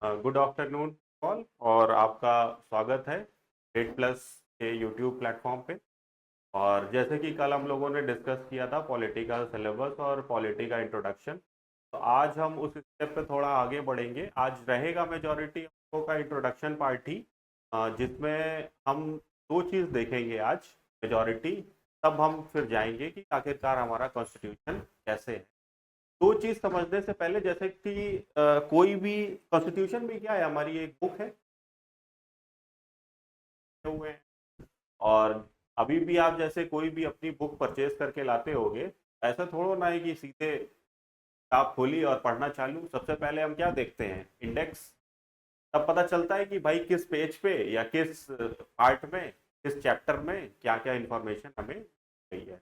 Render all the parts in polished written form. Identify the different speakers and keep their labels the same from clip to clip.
Speaker 1: Good afternoon all और आपका स्वागत है रेड प्लस के यूट्यूब प्लेटफॉर्म पे। और जैसे कि कल हम लोगों ने डिस्कस किया था पॉलिटी का सिलेबस और पॉलिटी का इंट्रोडक्शन, तो आज हम उस स्टेप पे थोड़ा आगे बढ़ेंगे। आज रहेगा मेजॉरिटी हम लोगों का इंट्रोडक्शन पार्ट ही, जिसमें हम दो चीज़ देखेंगे आज मेजॉरिटी। तब हम फिर जाएंगे कि आखिरकार हमारा कॉन्स्टिट्यूशन कैसे है। दो चीज समझने से पहले, जैसे कि कोई भी कॉन्स्टिट्यूशन भी क्या है, हमारी एक बुक है हुए हैं। और अभी भी आप जैसे कोई भी अपनी बुक परचेज करके लाते होगे, ऐसा थोड़ा ना है कि सीधे किताब खोली और पढ़ना चालू। सबसे पहले हम क्या देखते हैं, इंडेक्स। तब पता चलता है कि भाई किस पेज पे या किस पार्ट में, किस चैप्टर में क्या क्या इंफॉर्मेशन हमें गई है।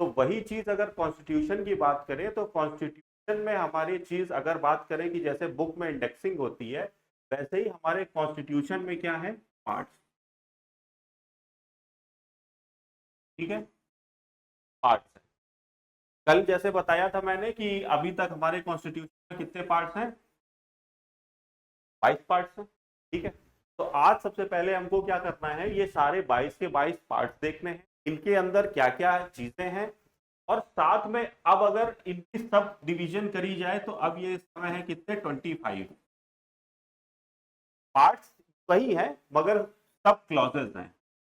Speaker 1: तो वही चीज अगर कॉन्स्टिट्यूशन की बात करें, तो कॉन्स्टिट्यूशन में हमारी चीज अगर बात करें कि जैसे बुक में इंडेक्सिंग होती है, वैसे ही हमारे कॉन्स्टिट्यूशन में क्या है, पार्ट्स। ठीक है, पार्ट्स है। कल जैसे बताया था मैंने कि अभी तक हमारे कॉन्स्टिट्यूशन में कितने पार्ट्स हैं, 22 पार्ट्स हैं। ठीक है, तो आज सबसे पहले हमको क्या करना है, ये सारे 22 के 22 पार्ट्स देखने हैं, इनके अंदर क्या क्या चीजें हैं। और साथ में अब अगर इनकी सब डिवीजन करी जाए, तो अब ये समय है कितने, 25 पार्ट्स वही है, मगर सब क्लॉजेज हैं।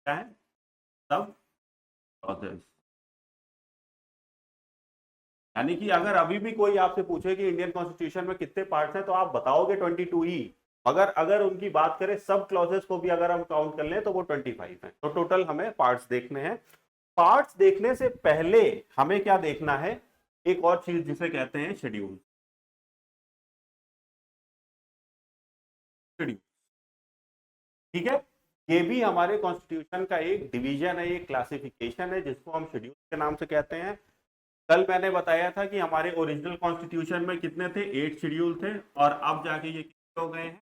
Speaker 1: क्या है, सब क्लॉजेज। यानी कि अगर अभी भी कोई आपसे पूछे कि इंडियन कॉन्स्टिट्यूशन में कितने पार्ट्स हैं, तो आप बताओगे 22 ही। मगर अगर उनकी बात करें सब क्लॉजेस को भी अगर हम काउंट कर लें, तो वो 25 है। तो टोटल हमें पार्ट्स देखने हैं। पार्ट्स देखने से पहले हमें क्या देखना है, एक और चीज जिसे कहते हैं शेड्यूल। शेड्यूल, ठीक है। ये भी हमारे कॉन्स्टिट्यूशन का एक डिवीजन है, एक क्लासिफिकेशन है, जिसको हम शेड्यूल के नाम से कहते हैं। कल मैंने बताया था कि हमारे ओरिजिनल कॉन्स्टिट्यूशन में कितने थे, 8 शेड्यूल थे, और अब जाके ये कितने हो गए हैं।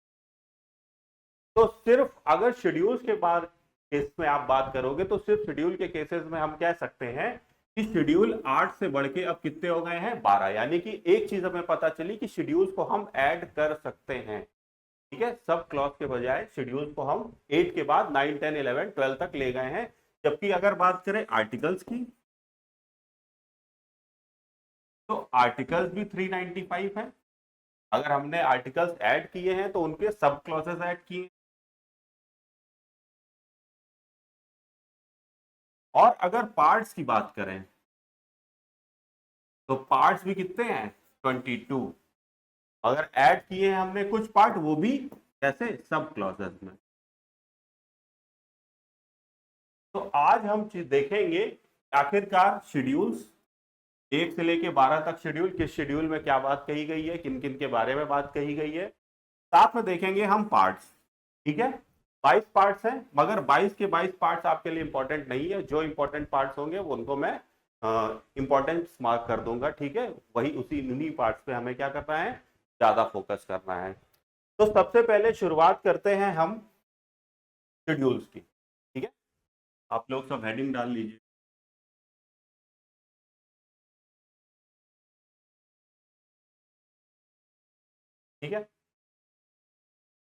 Speaker 1: तो सिर्फ अगर शेड्यूल्स के बाद केस में आप बात करोगे, तो सिर्फ शेड्यूल के केसेस में हम कह सकते हैं कि शेड्यूल 8 से बढ़ के अब कितने हो गए हैं, 12। यानी कि एक चीज हमें पता चली कि शेड्यूल्स को हम ऐड कर सकते हैं। ठीक है, सब क्लॉज के बजाय शेड्यूल्स को हम 8 के बाद 9 10 11 12 तक ले गए हैं। जबकि अगर बात करें आर्टिकल्स की, तो आर्टिकल्स भी 395 है। अगर हमने आर्टिकल्स ऐड किए हैं, तो उनके सब क्लॉजेस ऐड किए। और अगर पार्ट्स की बात करें, तो पार्ट्स भी कितने हैं, 22। अगर ऐड किए हैं हमने कुछ पार्ट, वो भी कैसे, सब क्लॉजेस में। तो आज हम चीज देखेंगे आखिरकार शेड्यूल्स 1 से लेके 12 तक शेड्यूल, किस शेड्यूल में क्या बात कही गई है, किन किन के बारे में बात कही गई है। साथ में देखेंगे हम पार्ट्स। ठीक है, 22 पार्ट्स हैं, मगर 22 के 22 पार्ट्स आपके लिए इंपॉर्टेंट नहीं है। जो इंपॉर्टेंट पार्ट्स होंगे वो उनको मैं इंपॉर्टेंस मार्क कर दूंगा। ठीक है, वही उसी उन्हीं पार्ट्स पे हमें क्या करना है, ज्यादा फोकस करना है। तो सबसे पहले शुरुआत करते हैं हम शेड्यूल्स की। ठीक है, आप लोग सब हेडिंग डाल लीजिए। ठीक है,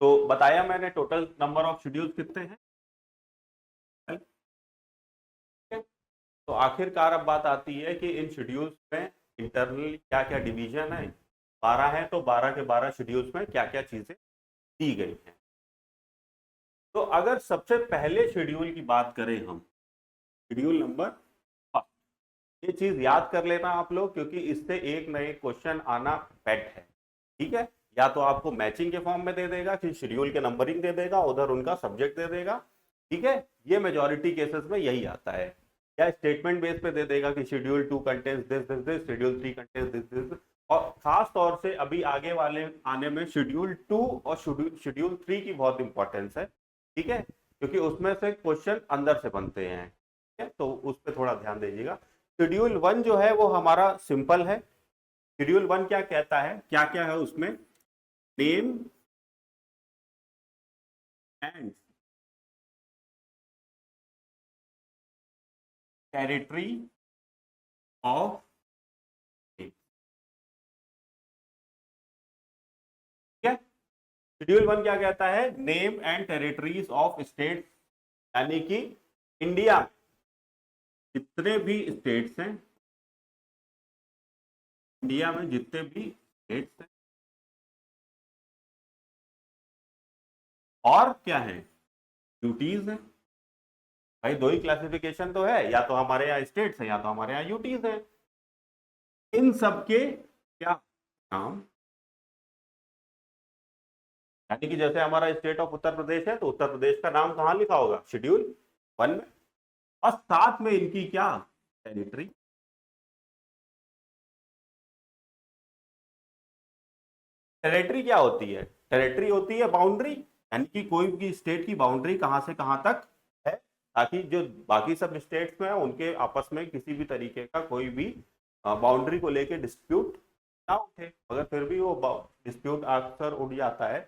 Speaker 1: तो बताया मैंने टोटल नंबर ऑफ शेड्यूल्स कितने हैं। ठीक है? तो आखिरकार अब बात आती है कि इन शेड्यूल्स में इंटरनल क्या क्या डिवीजन है। 12 है, तो 12 के 12 शेड्यूल्स में क्या क्या चीजें दी गई हैं। तो अगर सबसे पहले शेड्यूल की बात करें हम, शेड्यूल नंबर 1, ये चीज याद कर लेना आप लोग, क्योंकि इससे एक नए क्वेश्चन आना बेट है। ठीक है, या तो आपको मैचिंग के फॉर्म में दे देगा कि शेड्यूल के नंबरिंग दे देगा, उधर उनका सब्जेक्ट दे देगा। ठीक है, ये मेजोरिटी केसेस में यही आता है। या स्टेटमेंट बेस पे दे देगा कि schedule 2 contains this this this, schedule 3 contains this this. और खास तौर से अभी आगे वाले आने में शेड्यूल 2 और शेड्यूल 3 की बहुत इंपॉर्टेंस है। ठीक है, क्योंकि उसमें से क्वेश्चन अंदर से बनते हैं। ठीक है, तो उस पर थोड़ा ध्यान दीजिएगा। शेड्यूल 1 जो है वो हमारा सिंपल है। शेड्यूल 1 क्या कहता है, क्या क्या है उसमें, नेम एंड टेरिटरी ऑफ, ठीक है, शेड्यूल 1 क्या कहता है, name and territories of state, यानी कि इंडिया में जितने भी स्टेट्स हैं, इंडिया में जितने भी स्टेट्स हैं, और क्या है, यूटीज है। भाई दो ही क्लासिफिकेशन तो है, या तो हमारे यहाँ स्टेट्स है या तो हमारे यहाँ यूटीज है। इन सब के क्या नाम, यानी कि जैसे हमारा स्टेट ऑफ उत्तर प्रदेश है तो उत्तर प्रदेश का नाम कहाँ लिखा होगा, शेड्यूल 1 में, और साथ में इनकी क्या, टेरिटरी। टेरिटरी क्या होती है, टेरिटरी होती है बाउंड्री, यानी कि कोई भी स्टेट की बाउंड्री कहां से कहां तक है, ताकि जो बाकी सब स्टेट्स में है उनके आपस में किसी भी तरीके का कोई भी बाउंड्री को लेके डिस्प्यूट ना उठे। अगर फिर भी वो डिस्प्यूट अक्सर उठ जाता है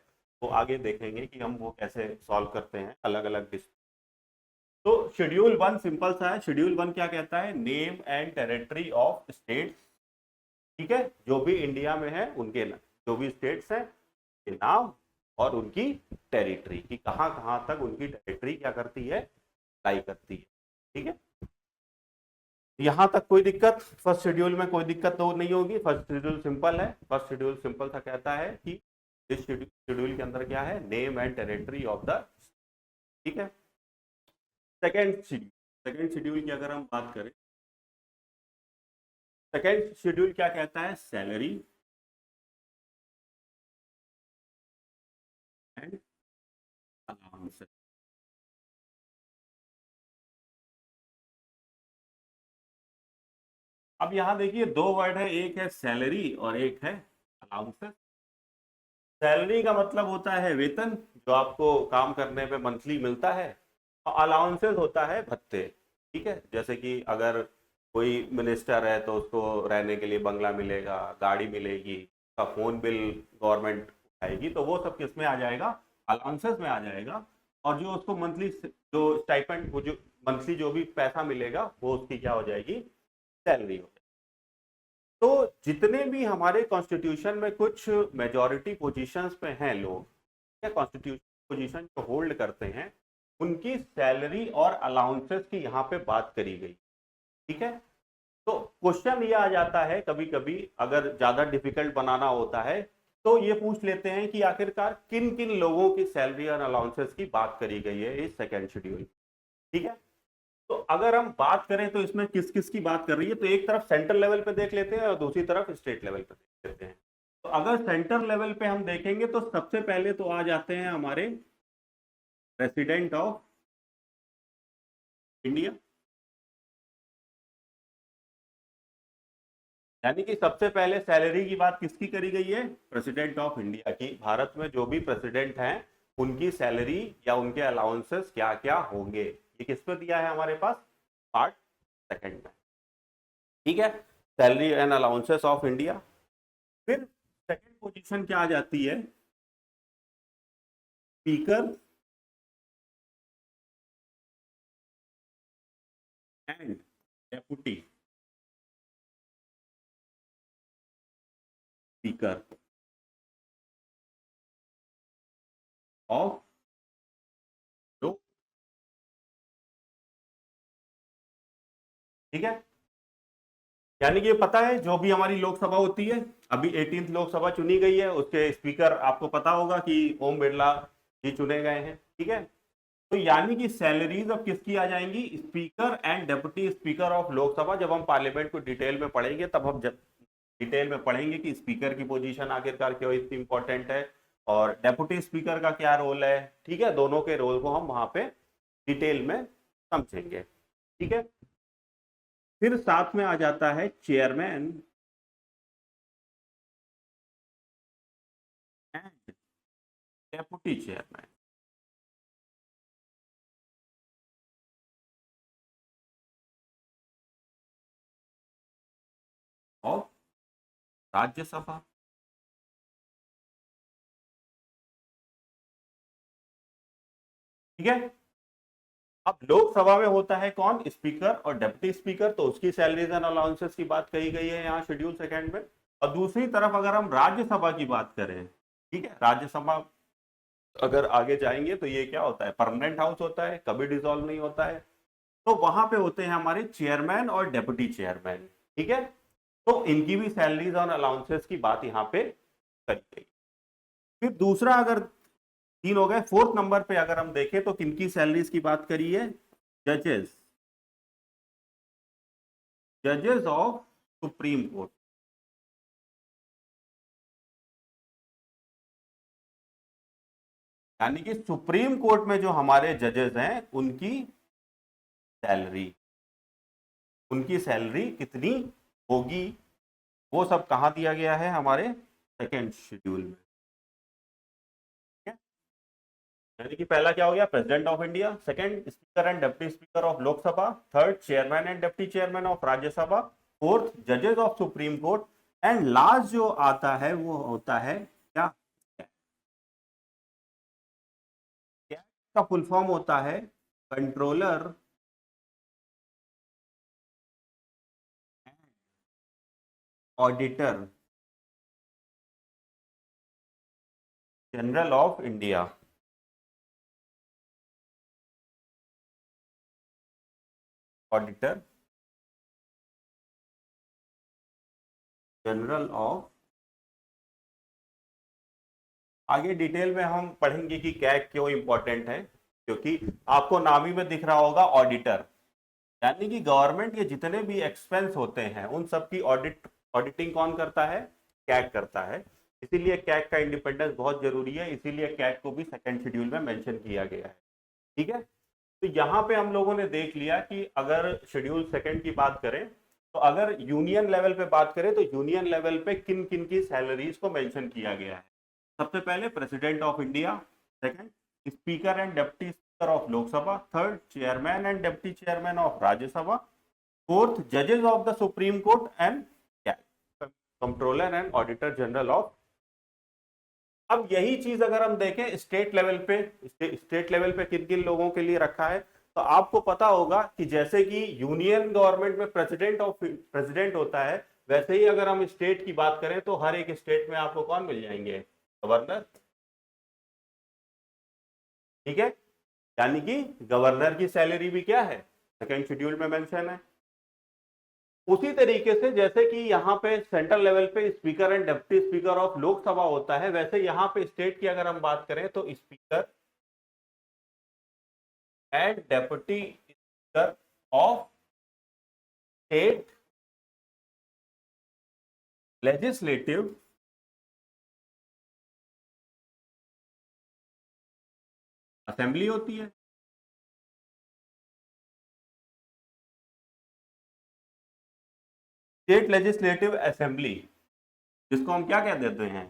Speaker 1: तो आगे देखेंगे कि हम वो कैसे सॉल्व करते हैं अलग अलग डिस्प्यूट। तो शेड्यूल 1 सिंपल सा है। शेड्यूल 1 क्या कहता है, name and territory of states, ठीक है, जो भी इंडिया में है उनके नाम, जो भी स्टेट्स हैं के नाम और उनकी टेरिटरी, कि कहां कहां तक उनकी टेरिटरी क्या करती है, लाई करती है। ठीक है, यहां तक कोई दिक्कत, फर्स्ट शेड्यूल में कोई दिक्कत तो नहीं होगी, फर्स्ट शेड्यूल सिंपल है। फर्स्ट शेड्यूल सिंपल सा कहता है कि इस शेड्यूल के अंदर क्या है, name and territory of the, ठीक है। सेकेंड शेड्यूल की अगर हम बात करें, सेकेंड शेड्यूल क्या कहता है, सैलरी एंड अलाउंस। अब यहां देखिए दो वर्ड है, एक है सैलरी और एक है अलाउंसेस। सैलरी का मतलब होता है वेतन, जो आपको काम करने पे मंथली मिलता है, और अलाउंसेस होता है भत्ते। ठीक है, जैसे कि अगर कोई मिनिस्टर है तो उसको रहने के लिए बंगला मिलेगा, गाड़ी मिलेगी, का फोन बिल गवर्नमेंट उठाएगी, तो वो सब किस में आ जाएगा, अलाउंसेस में आ जाएगा। और जो उसको मंथली जो स्टाइपेंड, वो जो मंथली जो भी पैसा मिलेगा वो उसकी क्या हो जाएगी, सैलरी हो। तो जितने भी हमारे कॉन्स्टिट्यूशन में कुछ मेजॉरिटी पोजीशंस पे हैं लोग, या कॉन्स्टिट्यूशन पोजीशन जो होल्ड करते हैं, उनकी सैलरी और अलाउंसेस की यहाँ पे बात करी गई। ठीक है, तो क्वेश्चन ये आ जाता है कभी कभी, अगर ज्यादा डिफिकल्ट बनाना होता है तो ये पूछ लेते हैं कि आखिरकार किन किन लोगों की सैलरी और अलाउंसेस की बात करी गई है इस सेकेंड शेड्यूल। ठीक है, तो अगर हम बात करें तो इसमें किस किस की बात कर रही है, तो एक तरफ सेंट्रल लेवल पे देख लेते हैं और दूसरी तरफ स्टेट लेवल पे देख लेते हैं। तो अगर सेंट्रल लेवल पे हम देखेंगे तो सबसे पहले तो आ जाते हैं हमारे प्रेसिडेंट ऑफ इंडिया, यानी कि सबसे पहले सैलरी की बात किसकी करी गई है, प्रेसिडेंट ऑफ इंडिया की। भारत में जो भी प्रेसिडेंट हैं उनकी सैलरी या उनके अलाउंसेस क्या क्या होंगे, ये किस पे दिया है हमारे पास, पार्ट सेकंड में। ठीक है, salary and allowances of India. फिर सेकंड पोजीशन क्या आ जाती है, speaker and deputy speaker of लोक। ठीक है, यानी कि पता है जो भी हमारी लोकसभा होती है, अभी 18th लोकसभा चुनी गई है, उसके स्पीकर आपको पता होगा कि ओम बिरला जी चुने गए हैं। ठीक है, तो यानी कि सैलरीज अब किसकी आ जाएंगी, speaker and deputy speaker of Lok Sabha. जब हम पार्लियामेंट को डिटेल में पढ़ेंगे तब हम जब डिटेल में पढ़ेंगे कि स्पीकर की पोजीशन आखिरकार क्यों इतनी इंपॉर्टेंट है और डेप्यूटी स्पीकर का क्या रोल है। ठीक है, दोनों के रोल को हम वहां पे डिटेल में समझेंगे। ठीक है, फिर साथ में आ जाता है chairman and deputy chairman of Rajya Sabha. ठीक है, अब लोकसभा में होता है कौन, स्पीकर और डिप्टी स्पीकर, तो उसकी सैलरीज एंड अलाउंसेस की बात कही गई है यहाँ शेड्यूल सेकंड में। और दूसरी तरफ अगर हम राज्यसभा की बात करें, ठीक है, राज्यसभा अगर आगे जाएंगे तो ये क्या होता है, परमानेंट हाउस होता है, कभी डिसॉल्व नहीं होता है। तो वहां पे होते हैं हमारे चेयरमैन और डेप्यूटी चेयरमैन, ठीक है। तो इनकी भी सैलरीज और अलाउंसेस की बात यहाँ पे करी गई। फिर दूसरा, अगर 3 हो गए, 4th नंबर पे अगर हम देखें तो किनकी सैलरीज की बात करी है, जजेस, जजेस ऑफ सुप्रीम कोर्ट। यानी कि सुप्रीम कोर्ट में जो हमारे जजेस हैं उनकी सैलरी, उनकी सैलरी कितनी होगी, वो सब कहां दिया गया है, हमारे सेकेंड शेड्यूल में। यानी कि पहला क्या हो गया, president of India, second speaker and deputy speaker of Lok Sabha, third chairman and deputy chairman of Rajya Sabha, fourth जजेस of supreme court, and last जो आता है वो होता है क्या, क्या का फुल फॉर्म होता है controller auditor general of India. Auditor general of, आगे डिटेल में हम पढ़ेंगे कि क्या क्यों इंपॉर्टेंट है, क्योंकि आपको नाम ही में दिख रहा होगा ऑडिटर, यानी कि गवर्नमेंट के जितने भी एक्सपेंस होते हैं उन सब की ऑडिटिंग कौन करता है, कैग करता है। इसीलिए कैग का इंडिपेंडेंस बहुत जरूरी है, इसीलिए कैग को भी सेकंड शेड्यूल में मेंशन किया गया है, ठीक है। तो यहाँ पे हम लोगों ने देख लिया कि अगर शेड्यूल सेकंड की बात करें, तो अगर यूनियन लेवल पे बात करें तो यूनियन लेवल पे किन किन की सैलरीज को मेंशन किया गया है। सबसे पहले president of India, second speaker and deputy speaker of Lok Sabha, third chairman and deputy chairman of Rajya Sabha, fourth जजेस of the supreme court, and controller and auditor general of. अब यही चीज अगर हम देखें स्टेट लेवल पे, स्टेट लेवल पे किन किन लोगों के लिए रखा है, तो आपको पता होगा कि जैसे कि यूनियन गवर्नमेंट में प्रेसिडेंट होता है, वैसे ही अगर हम स्टेट की बात करें तो हर एक स्टेट में आपको कौन मिल जाएंगे, गवर्नर, ठीक है। यानी कि गवर्नर की सैलरी भी क्या है, सेकंड शेड्यूल में मेंशन है। उसी तरीके से जैसे कि यहाँ पे सेंट्रल लेवल पे speaker and deputy speaker of Lok Sabha होता है, वैसे यहाँ पे स्टेट की अगर हम बात करें तो speaker and deputy speaker of state legislative assembly होती है। स्टेट लेजिस्लेटिव असेंबली, जिसको हम क्या कह देते हैं,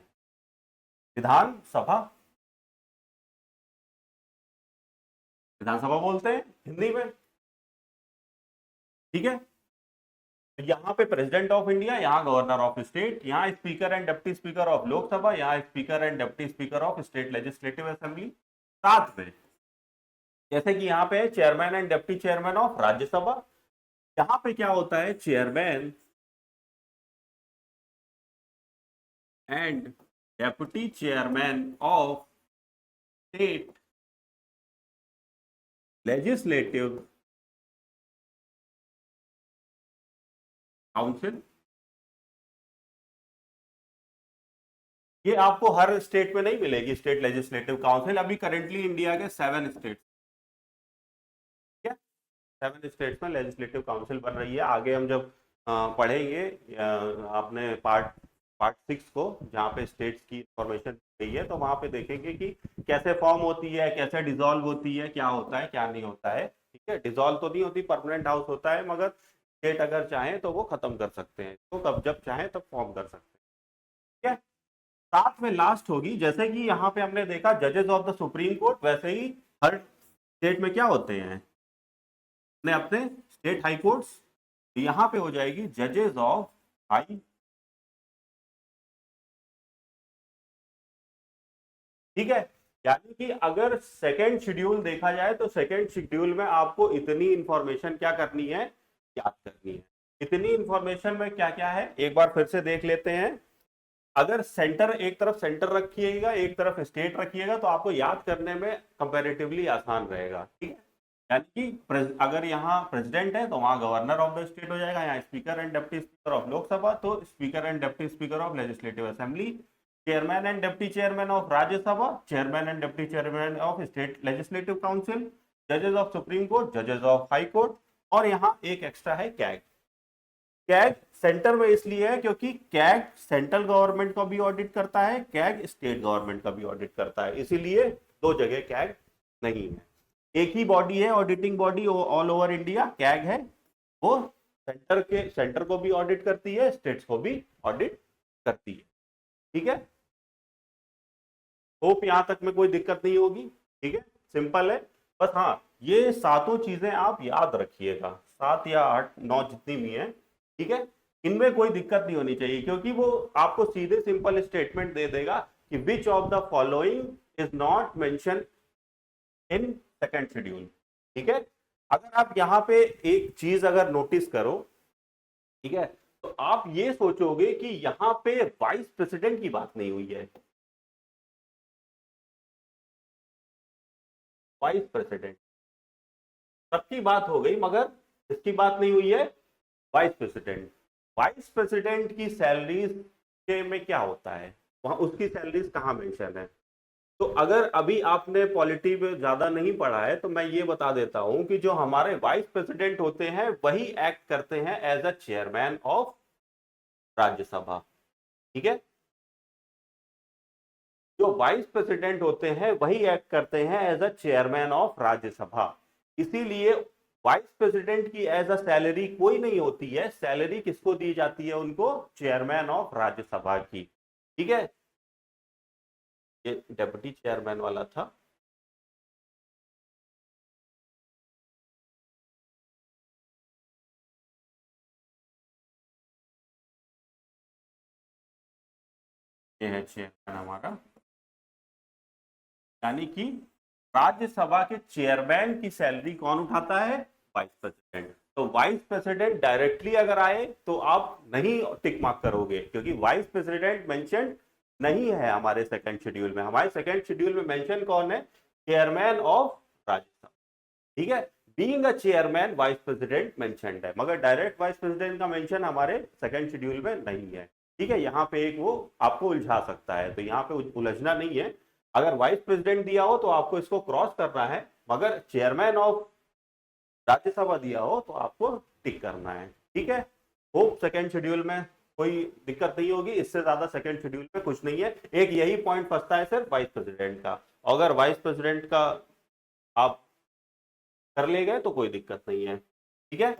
Speaker 1: विधानसभा, विधानसभा बोलते हैं हिंदी में, ठीक है। यहाँ पे प्रेसिडेंट ऑफ इंडिया, यहाँ गवर्नर ऑफ स्टेट, यहाँ speaker and deputy speaker of Lok Sabha, यहाँ speaker and deputy speaker of state legislative assembly. साथ में जैसे कि यहाँ पे chairman and deputy chairman of Rajya Sabha, यहाँ पे क्या होता है, chairman and deputy chairman of state legislative council. ये आपको हर स्टेट में नहीं मिलेगी स्टेट लेजिस्लेटिव काउंसिल, अभी करेंटली इंडिया के 7 स्टेट, ठीक है, 7 स्टेट्स में लेजिस्लेटिव काउंसिल बन रही है। आगे हम जब पढ़ेंगे आपने पार्ट 6 को, जहाँ पे स्टेट्स की इंफॉर्मेशन दी है, तो वहां पे देखेंगे कि कैसे फॉर्म होती है, कैसे डिसॉल्व होती है, क्या होता है क्या नहीं होता है, ठीक है। डिसॉल्व तो नहीं होती, परमानेंट हाउस होता है, मगर स्टेट अगर चाहे तो वो खत्म कर सकते हैं, तो कब जब चाहे तब फॉर्म कर सकते हैं, ठीक है। साथ में लास्ट होगी, जैसे कि यहाँ पे हमने देखा जजेस ऑफ द सुप्रीम कोर्ट, वैसे ही हर स्टेट में क्या होते हैं अपने अपने स्टेट हाई कोर्ट्स, यहाँ पे हो जाएगी जजेस ऑफ हाई, ठीक है। यानी कि अगर सेकेंड शेड्यूल देखा जाए तो सेकेंड शेड्यूल में आपको इतनी इंफॉर्मेशन क्या करनी है, याद करनी है। इतनी इंफॉर्मेशन में क्या क्या है एक बार फिर से देख लेते हैं। अगर सेंटर एक तरफ सेंटर रखिएगा, एक तरफ स्टेट रखिएगा, तो आपको याद करने में कंपैरेटिवली आसान रहेगा, ठीक है। यानी कि अगर यहाँ प्रेसिडेंट है तो वहां गवर्नर ऑफ द स्टेट हो जाएगा, यहाँ speaker and deputy speaker of Lok Sabha तो speaker and deputy speaker of legislative assembly, chairman and deputy chairman of Rajya Sabha, chairman and deputy chairman of state legislative council, जजेस ऑफ सुप्रीम कोर्ट, जजेस of high court, और यहाँ एक extra है CAG. CAG centre में इसलिए है क्योंकि कैग सेंट्रल गवर्नमेंट का भी ऑडिट करता है, कैग स्टेट गवर्नमेंट का भी ऑडिट करता है, इसीलिए दो जगह कैग नहीं है। एक ही बॉडी है auditing body all over India, CAG है, वो सेंटर को भी ऑडिट करती है, स्टेट्स को भी ऑडिट करती है, ठीक है। होप यहां तक में कोई दिक्कत नहीं होगी, ठीक है, सिंपल है। बस हाँ, ये सातों चीजें आप याद रखिएगा, 7 या 8 9 जितनी भी हैं, ठीक है, इनमें कोई दिक्कत नहीं होनी चाहिए, क्योंकि वो आपको सीधे सिंपल स्टेटमेंट दे देगा कि which of the following is not mention in second schedule, ठीक है। अगर आप यहाँ पे एक चीज अगर नोटिस करो, ठीक है, तो आप ये सोचोगे कि यहाँ पे वाइस प्रेसिडेंट की बात नहीं हुई है। वाइस प्रेसिडेंट सबकी बात हो गई, मगर इसकी बात नहीं हुई है, वाइस प्रेसिडेंट। वाइस प्रेसिडेंट की सैलरीज के में क्या होता है, वहां उसकी सैलरीज कहाँ मेंशन है। तो अगर अभी आपने पॉलिटी में ज्यादा नहीं पढ़ा है तो मैं ये बता देता हूं कि जो हमारे वाइस प्रेसिडेंट होते हैं वही एक्ट करते हैं as a chairman of Rajya Sabha, ठीक है। जो वाइस प्रेसिडेंट होते हैं वही एक्ट करते हैं as a chairman of Rajya Sabha, इसीलिए वाइस प्रेसिडेंट की एज अ सैलरी कोई नहीं होती है, सैलरी किसको दी जाती है, उनको चेयरमैन ऑफ राज्यसभा की, ठीक है। ये डेप्यूटी चेयरमैन वाला था, ये है चेयरमैन हमारा, यानी कि राज्यसभा के चेयरमैन की सैलरी कौन उठाता है, वाइस प्रेसिडेंट। तो वाइस प्रेसिडेंट डायरेक्टली अगर आए तो आप नहीं टिक मार्क करोगे, क्योंकि वाइस प्रेसिडेंट मेंशन नहीं है हमारे सेकंड शेड्यूल में। हमारे सेकंड शेड्यूल में मेंशन कौन है, चेयरमैन ऑफ राज्यसभा, ठीक है। Being a chairman vice president mentioned है, मगर डायरेक्ट वाइस प्रेसिडेंट का मेंशन हमारे सेकंड शेड्यूल में नहीं है, ठीक है। यहाँ पे एक वो आपको उलझा सकता है, तो यहाँ पे उलझना नहीं है। अगर वाइस प्रेसिडेंट दिया हो तो आपको इसको क्रॉस करना है, मगर चेयरमैन ऑफ राज्यसभा दिया हो तो आपको टिक करना है, ठीक है। होप सेकेंड शेड्यूल में कोई दिक्कत नहीं होगी, इससे ज्यादा सेकेंड शेड्यूल में कुछ नहीं है। एक यही पॉइंट फंसता है सिर्फ वाइस प्रेसिडेंट का, अगर वाइस प्रेसिडेंट का आप कर ले गए तो कोई दिक्कत नहीं है, ठीक है।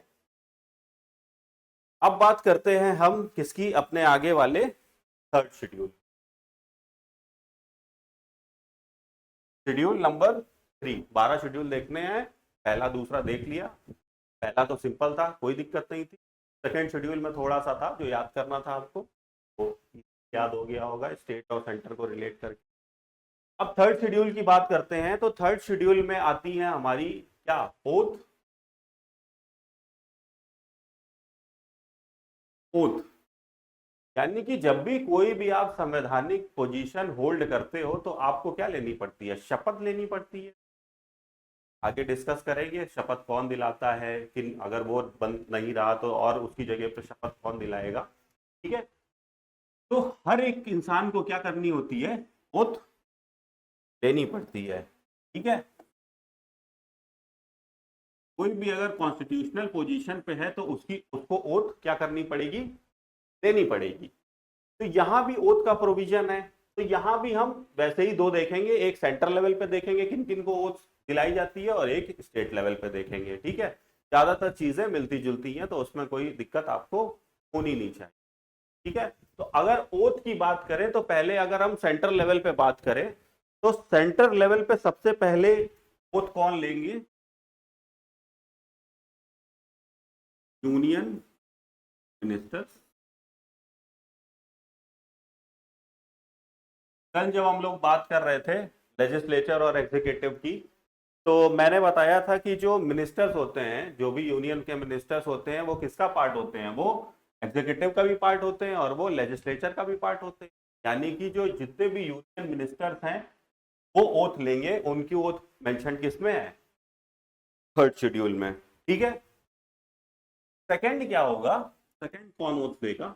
Speaker 1: अब बात करते हैं हम किसकी, अपने आगे वाले third schedule, schedule number 3। 12 schedule देखने हैं, पहला दूसरा देख लिया। पहला तो सिंपल था, कोई दिक्कत नहीं थी। सेकेंड शेड्यूल में थोड़ा सा था जो याद करना था आपको, तो याद हो गया होगा स्टेट और सेंटर को रिलेट करके। अब थर्ड शेड्यूल की बात करते हैं, तो थर्ड शेड्यूल में आती है हमारी क्या, ओथ। ओथ यानी कि जब भी कोई भी आप संवैधानिक पोजीशन होल्ड करते हो तो आपको क्या लेनी पड़ती है, शपथ लेनी पड़ती है। आगे डिस्कस करेंगे शपथ कौन दिलाता है, कि अगर वो बन नहीं रहा तो और उसकी जगह पर शपथ कौन दिलाएगा, ठीक है। तो हर एक इंसान को क्या करनी होती है, ओथ लेनी पड़ती है, ठीक है। कोई भी अगर कॉन्स्टिट्यूशनल पोजीशन पे है तो उसको ओथ क्या करनी पड़ेगी, देनी पड़ेगी। तो यहां भी ओथ का प्रोविजन है, तो यहां भी हम वैसे ही दो देखेंगे, एक सेंट्रल लेवल पे देखेंगे किन किन को ओथ दिलाई जाती है, और एक स्टेट लेवल पे देखेंगे, ठीक है। ज्यादातर चीजें मिलती जुलती हैं तो उसमें कोई दिक्कत आपको होनी नहीं चाहिए, ठीक है। तो अगर ओथ की बात करें तो पहले अगर हम सेंट्रल लेवल पे बात करें तो सेंट्रल लेवल पे सबसे पहले ओथ कौन लेंगे, यूनियन मिनिस्टर्स। कल जब हम लोग बात कर रहे थे लेजिस्लेचर और एग्जीक्यूटिव की, तो मैंने बताया था कि जो मिनिस्टर्स होते हैं, जो भी यूनियन के मिनिस्टर्स होते हैं, वो किसका पार्ट होते हैं, वो एग्जीक्यूटिव का भी पार्ट होते हैं और वो लेजिस्लेचर का भी पार्ट होते हैं। यानी कि जो जितने भी यूनियन मिनिस्टर्स हैं वो ओथ लेंगे, उनकी ओथ मेंशन किसमें है? थर्ड शेड्यूल में। ठीक है। सेकंड क्या होगा? सेकंड कौन ओथ लेगा?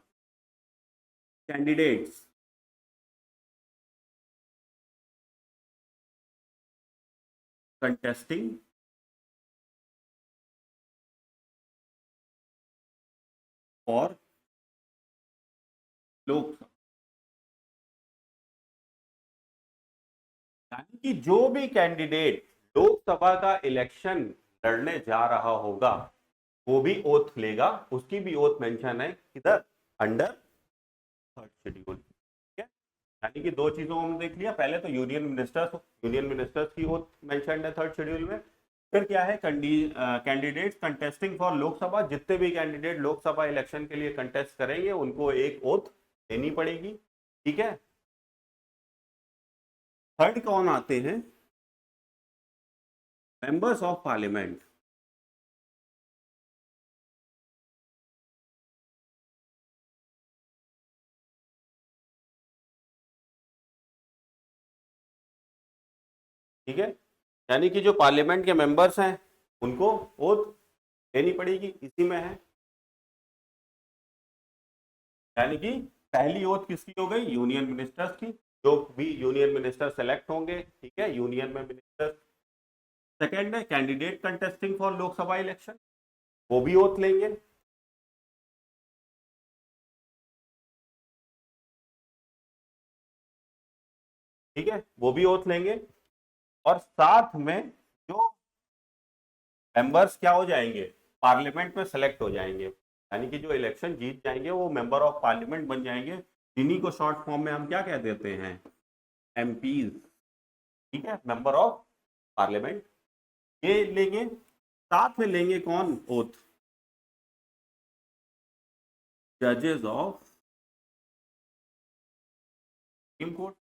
Speaker 1: कैंडिडेट्स कंटेस्टिंग और लोकसभा। यानी कि जो भी कैंडिडेट लोकसभा का इलेक्शन लड़ने जा रहा होगा वो भी ओथ लेगा, उसकी भी ओथ मेंशन है किधर? Under third schedule. ठीक है। यानी कि दो चीजों को हमने देख लिया, पहले तो यूनियन मिनिस्टर्स की ओथ मेंशन है थर्ड शेड्यूल में। फिर क्या है? कैंडिडेट्स कंटेस्टिंग फॉर लोकसभा, जितने भी कैंडिडेट लोकसभा इलेक्शन के लिए कंटेस्ट करेंगे उनको एक ओथ देनी पड़ेगी। ठीक है। थर्ड कौन आते हैं? Members of parliament. ठीक है। यानी कि जो पार्लियामेंट के मेंबर्स हैं उनको ओथ देनी पड़ेगी, इसी में है। यानी कि पहली ओथ किसकी हो गई? यूनियन मिनिस्टर्स की, जो भी यूनियन मिनिस्टर सेलेक्ट होंगे। ठीक है, यूनियन में मिनिस्टर। सेकंड है candidate contesting for Lok Sabha election, वो भी ओथ लेंगे। ठीक है, वो भी ओथ लेंगे। और साथ में जो मेंबर्स क्या हो जाएंगे? पार्लियामेंट में सेलेक्ट हो जाएंगे, यानी कि जो इलेक्शन जीत जाएंगे वो मेंबर ऑफ पार्लियामेंट बन जाएंगे, जिन्हीं को शॉर्ट फॉर्म में हम क्या कह देते हैं? एमपीज। ठीक है, मेंबर ऑफ पार्लियामेंट ये लेंगे। साथ में लेंगे कौन ओथ? जजेस ऑफ सुप्रीम कोर्ट।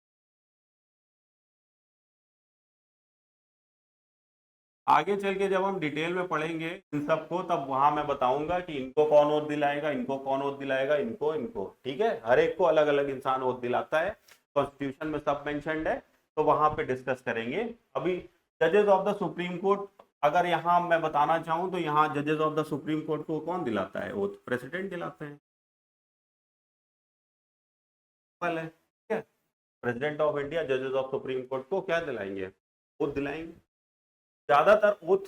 Speaker 1: आगे चल के जब हम डिटेल में पढ़ेंगे इन सबको, तब वहां मैं बताऊंगा कि इनको कौन ओथ दिलाएगा, इनको कौन ओथ दिलाएगा, इनको इनको। ठीक है, हर एक को अलग अलग इंसान ओथ दिलाता है, कॉन्स्टिट्यूशन में सब मेंशन्ड है, तो वहां पे डिस्कस करेंगे। अभी जजेस ऑफ द सुप्रीम कोर्ट अगर यहाँ मैं बताना चाहूँ तो यहाँ जजेस ऑफ द सुप्रीम कोर्ट को कौन दिलाता है ओथ? प्रेसिडेंट दिलाते हैं। है ठीक है, प्रेसिडेंट ऑफ इंडिया जजेस ऑफ सुप्रीम कोर्ट को क्या दिलाएंगे? ओथ दिलाएंगे। ज्यादातर ओथ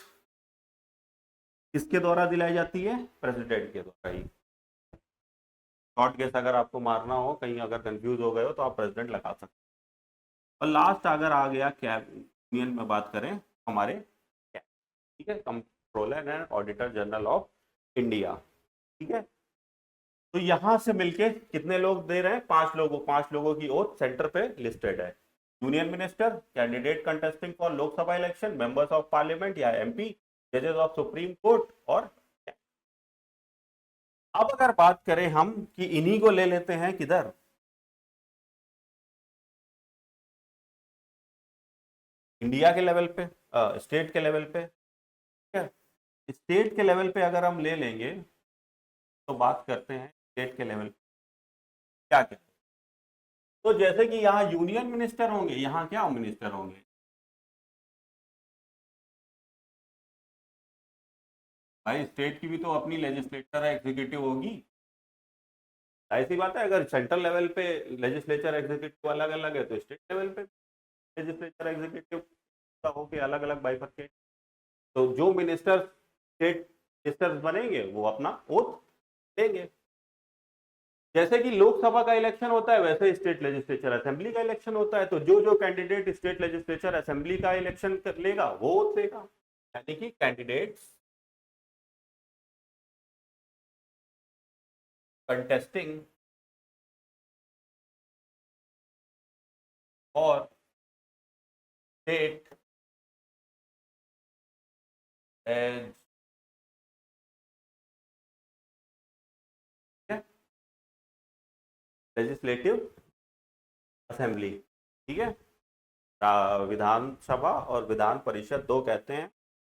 Speaker 1: किसके द्वारा दिलाई जाती है? प्रेसिडेंट के द्वारा ही। शॉर्ट गेस अगर आपको मारना हो, कहीं अगर कंफ्यूज हो गए हो तो आप प्रेसिडेंट लगा सकते हैं। और लास्ट अगर आ गया यूनियन में बात करें हमारे ठीक है, controller and auditor general of India. ठीक है, तो यहां से मिलके कितने लोग दे रहे हैं? 5 लोगों, 5 लोगों की ओथ सेंटर पे लिस्टेड है। Union minister, candidate contesting for Lok Sabha election, members of parliament या एमपी, जजेस ऑफ सुप्रीम कोर्ट और। अब अगर बात करें हम कि इन्हीं को ले लेते हैं किधर? इंडिया के लेवल पे, स्टेट के लेवल पे। ठीक है, स्टेट के लेवल पे अगर हम ले लेंगे तो बात करते हैं स्टेट के लेवल पे क्या क्या। तो जैसे कि यहाँ यूनियन मिनिस्टर होंगे, यहाँ क्या मिनिस्टर होंगे? भाई स्टेट की भी तो अपनी लेजिस्लेटर है, एग्जीक्यूटिव होगी। ऐसी बात है, अगर सेंट्रल लेवल पे लेजिस्लेचर एग्जीक्यूटिव अलग अलग है तो स्टेट लेवल पे लेजिस्लेचर एग्जीक्यूटिव का होके अलग अलग बाइफरकेट। तो जो मिनिस्टर स्टेट मिनिस्टर्स बनेंगे वो अपना ओथ देंगे। जैसे कि लोकसभा का इलेक्शन होता है वैसे स्टेट लेजिस्लेचर असेंबली का इलेक्शन होता है, तो जो जो कैंडिडेट स्टेट लेजिस्लेचर असेंबली का इलेक्शन लेगा वो ओथ देगा। यानी कि कैंडिडेट्स कंटेस्टिंग और स्टेट एज लेजिस्लेटिव असेंबली। ठीक है, विधानसभा और विधान परिषद दो कहते हैं,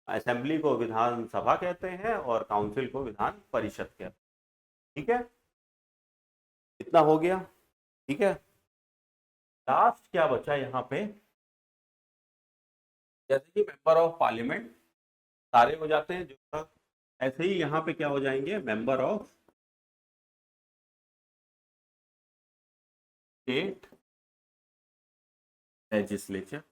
Speaker 1: असेंबली को विधानसभा कहते हैं और काउंसिल को विधान परिषद कहते हैं। ठीक है, इतना हो गया। ठीक है, लास्ट क्या बचा यहाँ पे, जैसे कि मेंबर ऑफ पार्लियामेंट सारे हो जाते हैं जो, ऐसे ही यहाँ पे क्या हो जाएंगे, मेंबर ऑफ स्टेट लेजिस्लेचर।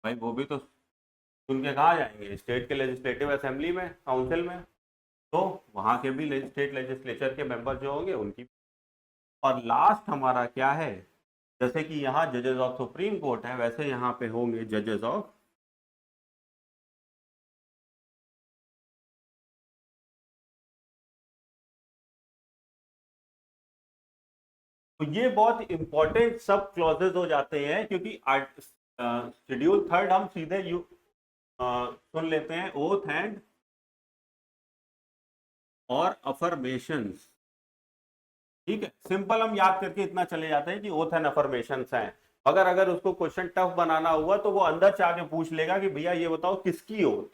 Speaker 1: भाई वो भी तो सुन के कहाँ जाएंगे, स्टेट के लेजिस्लेटिव असेंबली में, काउंसिल में, तो वहां के भी स्टेट लेजिस्लेचर के मेंबर जो होंगे उनकी। और लास्ट हमारा क्या है, जैसे कि यहाँ जजेस ऑफ सुप्रीम कोर्ट है, वैसे यहाँ पे होंगे जजेस ऑफ, तो ये बहुत इंपॉर्टेंट सब क्लॉजेज हो जाते हैं, क्योंकि शेड्यूल थर्ड हम सीधे सुन लेते हैं, ओथ एंड और अफर्मेशंस। ठीक है, सिंपल हम याद करके इतना चले जाते हैं कि ओथ एंड अफर्मेशंस हैं, मगर अगर उसको क्वेश्चन टफ बनाना हुआ तो वो अंदर से आके पूछ लेगा कि भैया ये बताओ किसकी ओथ,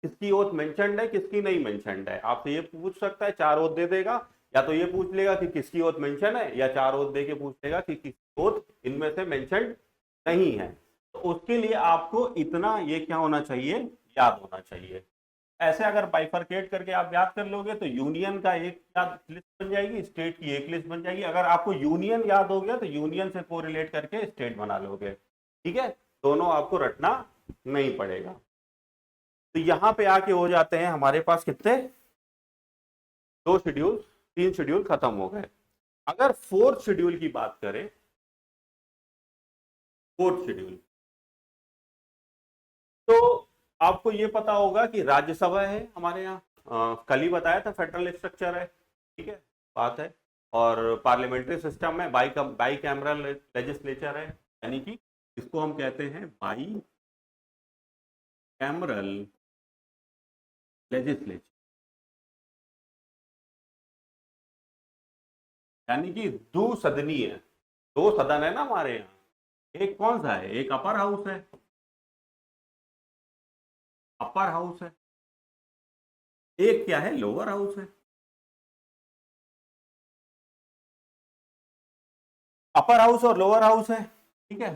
Speaker 1: किसकी ओथ मेंशन्ड है, किसकी नहीं मेंशन्ड है। आपसे ये पूछ सकता है, 4 ओथ दे देगा, या तो ये पूछ लेगा कि किसकी ओथ मेंशन है, या 4 ओथ दे के पूछ लेगा कि किसकी ओथ इनमें से मेंशन्ड नहीं है। तो उसके लिए आपको इतना ये क्या होना चाहिए, याद होना चाहिए। ऐसे अगर बाइफरकेट करके आप याद कर लोगे तो यूनियन का एक लिस्ट बन जाएगी, स्टेट की एक लिस्ट बन जाएगी। अगर आपको यूनियन याद हो गया तो यूनियन से कोरिलेट करके स्टेट बना लोगे। ठीक है, दोनों आपको रटना नहीं पड़ेगा। तो यहां पे आके हो जाते हैं हमारे पास कितने, 2 शेड्यूल, 3 शेड्यूल खत्म हो गए। अगर फोर्थ शेड्यूल की बात करें, फोर्थ शेड्यूल, तो आपको ये पता होगा कि राज्यसभा है हमारे यहाँ, कल ही बताया था फेडरल स्ट्रक्चर है। ठीक है, बात है। और पार्लियामेंट्री सिस्टम में बाई कैमरल लेजिस्लेचर है, यानी कि इसको हम कहते हैं बाई कैमरल लेजिस्लेचर, यानी कि दो सदनीय है, 2 सदन है ना हमारे यहाँ। एक कौन सा है, एक अपर हाउस है, अपर हाउस है, एक क्या है, लोअर हाउस है। अपर हाउस और लोअर हाउस है। ठीक है,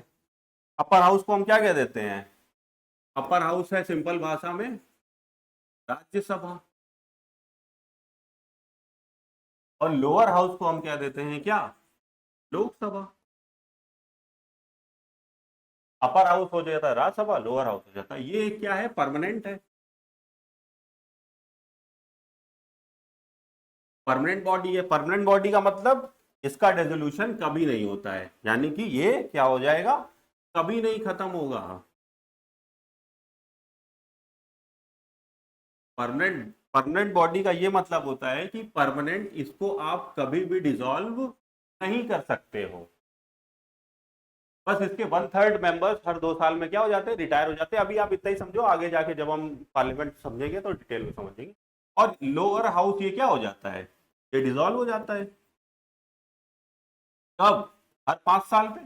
Speaker 1: अपर हाउस को हम क्या कह देते हैं, अपर हाउस है सिंपल भाषा में राज्यसभा, और लोअर हाउस को हम क्या देते हैं, क्या, लोकसभा। अपर हाउस हो जाता है राज्यसभा, लोअर हाउस हो जाता है, ये क्या है, परमानेंट है, परमानेंट बॉडी है। परमानेंट बॉडी का मतलब इसका रेजोल्यूशन कभी नहीं होता है, यानी कि ये क्या हो जाएगा, कभी नहीं खत्म होगा। परमानेंट, परमानेंट बॉडी का ये मतलब होता है कि परमानेंट, इसको आप कभी भी डिसॉल्व नहीं कर सकते हो। बस इसके 1/3 मेंबर्स हर 2 साल में क्या हो जाते हैं, रिटायर हो जाते हैं। अभी आप इतना ही समझो, आगे जाके जब हम पार्लियामेंट समझेंगे तो डिटेल में समझेंगे। और लोअर हाउस ये क्या हो जाता है, ये डिसॉल्व हो जाता है। कब, हर 5 साल पे।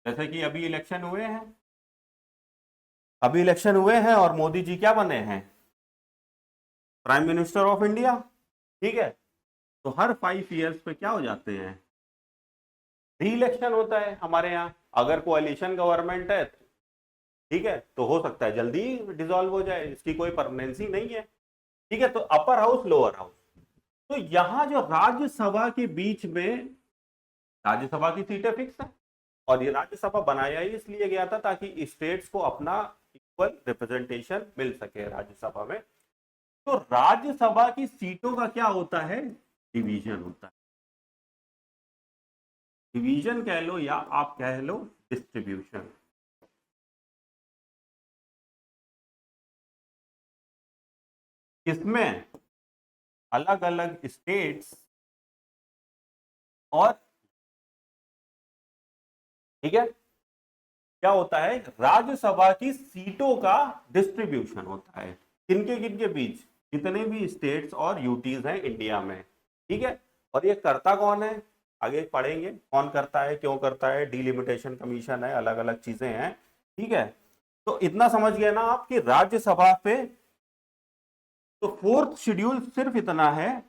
Speaker 1: जैसे कि अभी इलेक्शन हुए हैं, अभी इलेक्शन हुए हैं और मोदी जी क्या बने हैं, प्राइम मिनिस्टर ऑफ इंडिया। ठीक है, तो हर 5 ईयर्स पे क्या हो जाते हैं, री इलेक्शन होता है हमारे यहाँ। अगर कोalition गवर्नमेंट है, ठीक है, तो हो सकता है जल्दी डिसॉल्व हो जाए, इसकी कोई परमानेंसी नहीं है। ठीक है, तो अपर हाउस लोअर हाउस। तो यहां जो राज्यसभा के बीच में, राज्यसभा की सीटें फिक्स है, और ये राज्यसभा बनाया ही इसलिए गया था ताकि स्टेट्स को अपना इक्वल रिप्रेजेंटेशन मिल सके राज्यसभा में। तो राज्यसभा की सीटों का क्या होता है, डिवीजन होता है। डिवीजन कह लो या आप कह लो डिस्ट्रीब्यूशन। इसमें अलग अलग स्टेट्स और, ठीक है, क्या होता है, राज्यसभा की सीटों का डिस्ट्रीब्यूशन होता है, किनके बीच, जितने भी स्टेट्स और यूटीज हैं इंडिया में। ठीक है, और ये करता कौन है, आगे पढ़ेंगे कौन करता है, क्यों करता है, डिलिमिटेशन कमीशन है, अलग अलग चीजें हैं। ठीक है, तो इतना समझ गए ना आप कि राज्यसभा पे, तो फोर्थ शेड्यूल सिर्फ इतना है,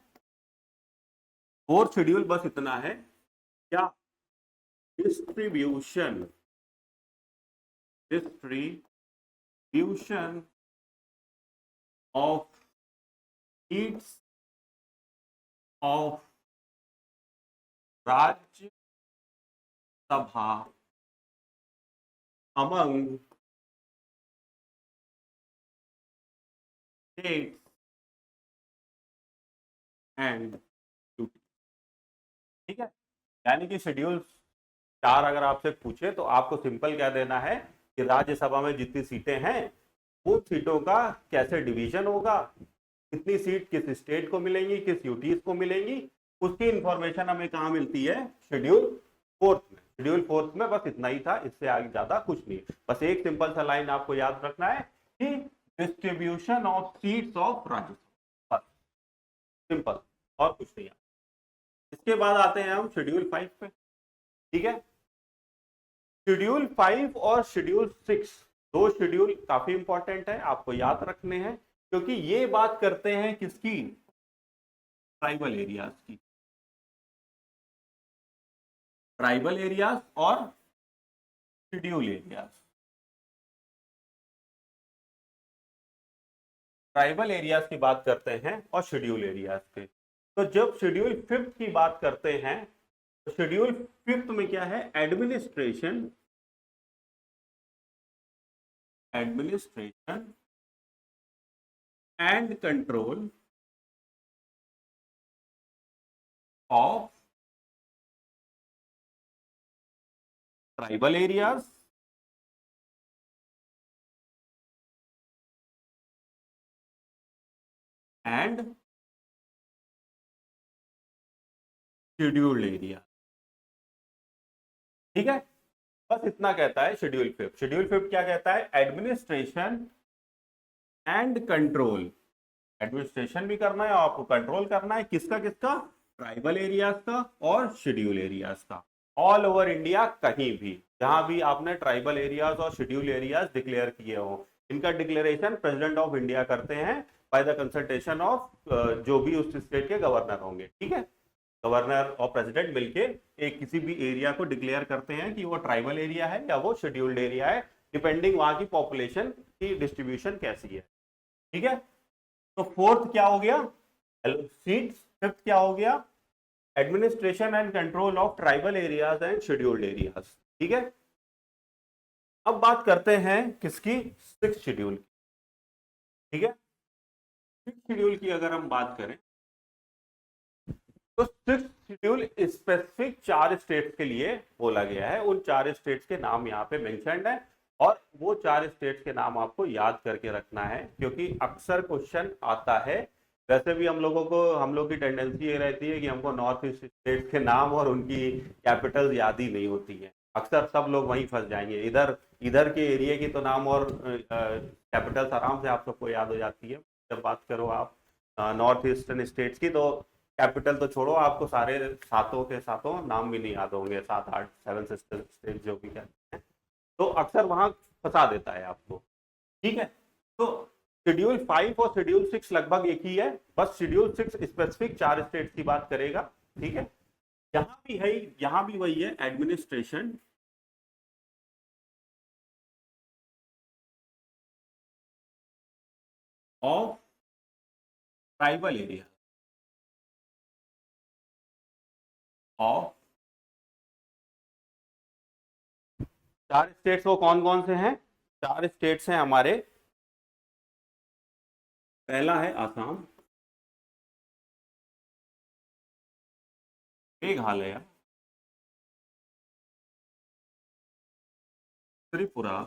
Speaker 1: फोर्थ शेड्यूल बस इतना है क्या डिस्ट्रीब्यूशन ऑफ सीट्स ऑफ राज्य सभा among states and UT। ठीक है, यानी कि शेड्यूल 4 अगर आपसे पूछे तो आपको सिंपल क्या देना है कि राज्यसभा में जितनी सीटें हैं उन सीटों का कैसे डिवीजन होगा, कितनी सीट किस स्टेट को मिलेंगी, किस यूटीज को मिलेंगी, उसकी इंफॉर्मेशन हमें कहाँ मिलती है, शेड्यूल 4 में। शेड्यूल 4 में बस इतना ही था, इससे आगे ज्यादा कुछ नहीं। बस एक सिंपल सा लाइन आपको याद रखना है कि distribution of seats of Rajya Sabha, बस सिंपल, और कुछ नहीं। इसके बाद आते हैं हम शेड्यूल 5 पे। ठीक है, शेड्यूल 5 और शेड्यूल 6 दो शेड्यूल काफी इंपॉर्टेंट है, आपको याद रखने हैं, क्योंकि ये बात करते हैं किसकी, ट्राइबल एरियाज की। ट्राइबल एरियाज और शेड्यूल एरियाज। ट्राइबल एरियाज की बात करते हैं और शेड्यूल एरियाज की। तो जब शेड्यूल 5 की बात करते हैं तो शेड्यूल 5 में क्या है, administration and control of tribal areas and scheduled area. ठीक है, बस इतना कहता है शेड्यूल 5। शेड्यूल 5 क्या कहता है, एडमिनिस्ट्रेशन एंड कंट्रोल, एडमिनिस्ट्रेशन भी करना है और आपको कंट्रोल करना है, किसका किसका, ट्राइबल एरियाज का और शेड्यूल एरियाज का। ऑल ओवर इंडिया कहीं भी जहां भी आपने ट्राइबल एरियाज और शेड्यूल एरियाज डिक्लेयर किए हो, इनका डिक्लेरेशन प्रेसिडेंट ऑफ इंडिया करते हैं बाय द कंसल्टेशन ऑफ जो भी उस स्टेट के गवर्नर होंगे। ठीक है, गवर्नर और प्रेसिडेंट मिलके एक किसी भी एरिया को डिक्लेयर करते हैं कि वो ट्राइबल एरिया है या वो शेड्यूल्ड एरिया है, डिपेंडिंग वहां की पॉपुलेशन की डिस्ट्रीब्यूशन कैसी है। ठीक है, तो फोर्थ क्या हो गया, सीट्स। फिफ्थ क्या हो गया, administration and control of tribal areas and scheduled areas. ठीक है, अब बात करते हैं किसकी, 6th शेड्यूल की। ठीक है, 6th शेड्यूल की अगर हम बात करें तो 6th शेड्यूल स्पेसिफिक 4 स्टेट्स के लिए बोला गया है। उन 4 स्टेट्स के नाम यहाँ पे मेंशन्ड है और वो 4 स्टेट्स के नाम आपको याद करके रखना है, क्योंकि अक्सर क्वेश्चन आता है। वैसे भी हम लोग की टेंडेंसी ये रहती है कि हमको नॉर्थ ईस्ट स्टेट्स के नाम और उनकी कैपिटल्स याद ही नहीं होती है। अक्सर सब लोग वहीं फंस जाएंगे, इधर के एरिया की तो नाम और कैपिटल्स आराम से आप सबको याद हो जाती है। जब बात करो आप नॉर्थ ईस्टर्न स्टेट्स की, तो कैपिटल तो छोड़ो, आपको सारे सातों के सातों नाम भी नहीं याद होंगे, 7 8 7 सिस्टर स्टेट जो भी कहते हैं, तो अक्सर वहां फंसा देता है आपको। ठीक है, तो शेड्यूल 5 और शेड्यूल 6 लगभग एक ही है, बस शेड्यूल 6 स्पेसिफिक 4 स्टेट की बात करेगा। ठीक है, यहां भी है, यहां भी वही है, administration of tribal area of 4 states. वो कौन कौन से हैं, 4 स्टेट्स हैं हमारे। पहला है आसाम, मेघालय, त्रिपुरा